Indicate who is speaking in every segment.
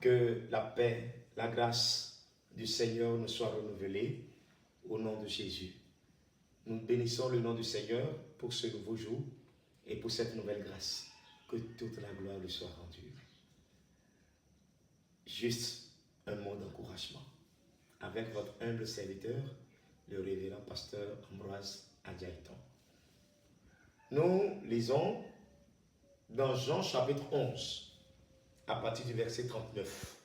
Speaker 1: Que la paix, la grâce du Seigneur nous soit renouvelée au nom de Jésus. Nous bénissons le nom du Seigneur pour ce nouveau jour et pour cette nouvelle grâce. Que toute la gloire lui soit rendue. Juste un mot d'encouragement avec votre humble serviteur, le révérend pasteur Ambroise Adjaïton. Nous lisons dans Jean chapitre 11, à partir du verset 39.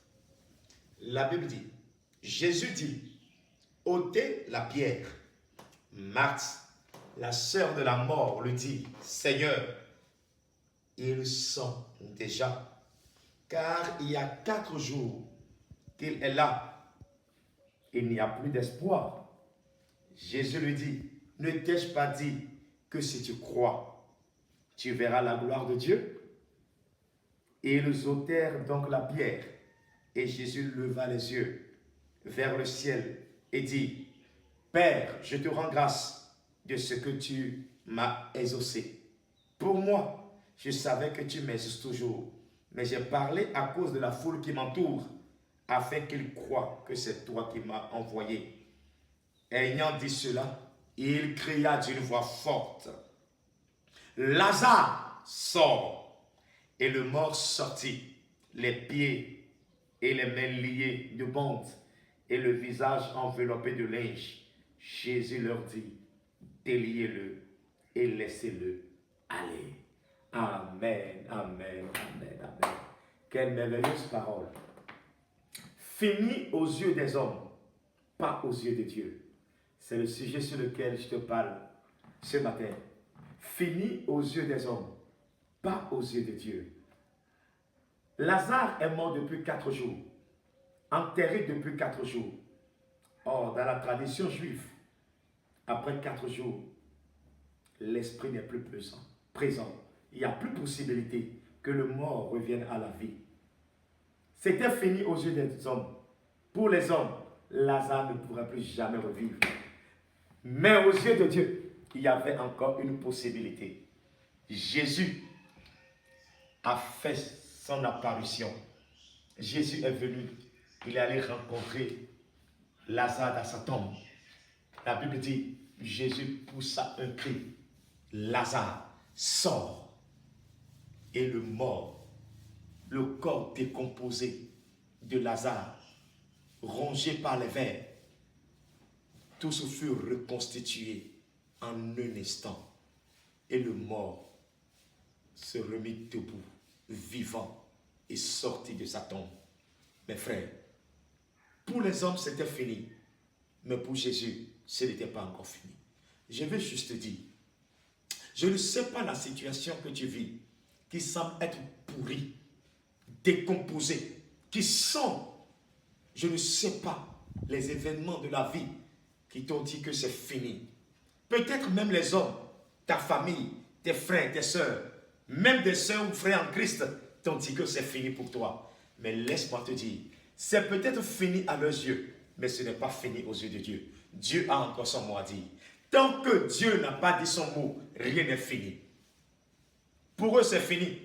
Speaker 1: La Bible dit, Jésus dit, ôtez la pierre. Marthe, la sœur de la mort, lui dit, Seigneur, il sent déjà, car il y a 4 jours qu'il est là. Il n'y a plus d'espoir. Jésus lui dit, ne t'ai-je pas dit que si tu crois, tu verras la gloire de Dieu? Et ils ôtèrent donc la pierre, et Jésus leva les yeux vers le ciel et dit, Père, je te rends grâce de ce que tu m'as exaucé. Pour moi, je savais que tu m'exauces toujours, mais j'ai parlé à cause de la foule qui m'entoure, afin qu'ils croient que c'est toi qui m'as envoyé. Ayant dit cela, il cria d'une voix forte, Lazare, sort. Et le mort sortit, les pieds et les mains liés de bandes, et le visage enveloppé de linge. Jésus leur dit, déliez-le et laissez-le aller. Amen, amen, amen, amen. Quelle merveilleuse parole. Fini aux yeux des hommes, pas aux yeux de Dieu. C'est le sujet sur lequel je te parle ce matin. Fini aux yeux des hommes, pas aux yeux de Dieu. Lazare est mort depuis 4 jours, enterré depuis 4 jours. Or, dans la tradition juive, après 4 jours, l'esprit n'est plus présent. Il n'y a plus possibilité que le mort revienne à la vie. C'était fini aux yeux des hommes. Pour les hommes, Lazare ne pourrait plus jamais revivre. Mais aux yeux de Dieu, il y avait encore une possibilité. Jésus a fait son apparition. Jésus est venu. Il est allé rencontrer Lazare dans sa tombe. La Bible dit, Jésus poussa un cri. Lazare, sort. Et le mort, le corps décomposé de Lazare, rongé par les vers, tous furent reconstitués en un instant. Et le mort se remit debout, vivant, et sortit de sa tombe. Mes frères, pour les hommes, c'était fini. Mais pour Jésus, ce n'était pas encore fini. Je veux juste dire, je ne sais pas la situation que tu vis, qui semble être pourrie, décomposée, qui sent, je ne sais pas, les événements de la vie qui t'ont dit que c'est fini. Peut-être même les hommes, ta famille, tes frères, tes sœurs, même des sœurs ou frères en Christ t'ont dit que c'est fini pour toi. Mais laisse-moi te dire, c'est peut-être fini à leurs yeux, mais ce n'est pas fini aux yeux de Dieu. Dieu a encore son mot à dire. Tant que Dieu n'a pas dit son mot, rien n'est fini. Pour eux, c'est fini.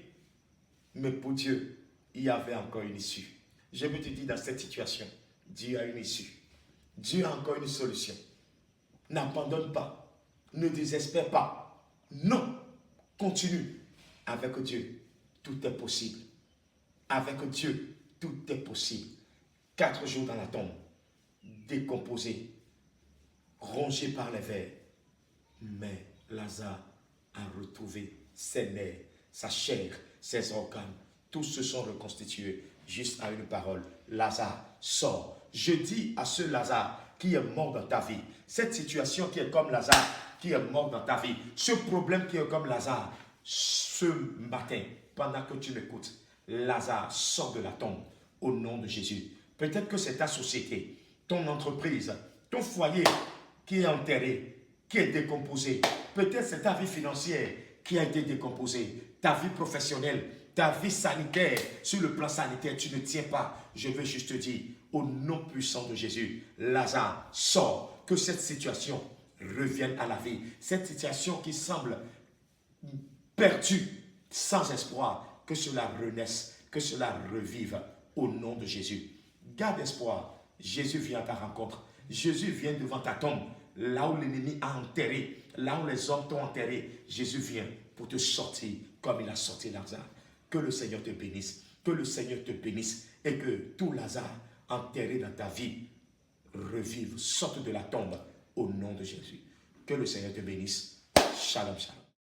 Speaker 1: Mais pour Dieu, il y avait encore une issue. Je veux te dire, dans cette situation, Dieu a une issue. Dieu a encore une solution. N'abandonne pas. Ne désespère pas. Non. Continue. Avec Dieu, tout est possible. Avec Dieu, tout est possible. 4 jours dans la tombe, décomposé, rongé par les vers. Mais Lazare a retrouvé ses nerfs, sa chair, ses organes. Tous se sont reconstitués juste à une parole. Lazare, sort. Je dis à ce Lazare qui est mort dans ta vie, cette situation qui est comme Lazare, qui est mort dans ta vie, ce problème qui est comme Lazare, ce matin, pendant que tu m'écoutes, Lazare sort de la tombe au nom de Jésus. Peut-être que c'est ta société, ton entreprise, ton foyer qui est enterré, qui est décomposé. Peut-être c'est ta vie financière qui a été décomposée, ta vie professionnelle, ta vie sanitaire. Sur le plan sanitaire, tu ne tiens pas. Je veux juste te dire, au nom puissant de Jésus, Lazare, sort. Que cette situation revienne à la vie. Cette situation qui semble perdue, sans espoir, que cela renaisse, que cela revive au nom de Jésus. Garde espoir. Jésus vient à ta rencontre. Jésus vient devant ta tombe. Là où l'ennemi a enterré, là où les hommes t'ont enterré, Jésus vient pour te sortir comme il a sorti Lazare. Que le Seigneur te bénisse. Que le Seigneur te bénisse et que tout Lazare enterré dans ta vie revive, sorte de la tombe au nom de Jésus. Que le Seigneur te bénisse. Shalom, shalom.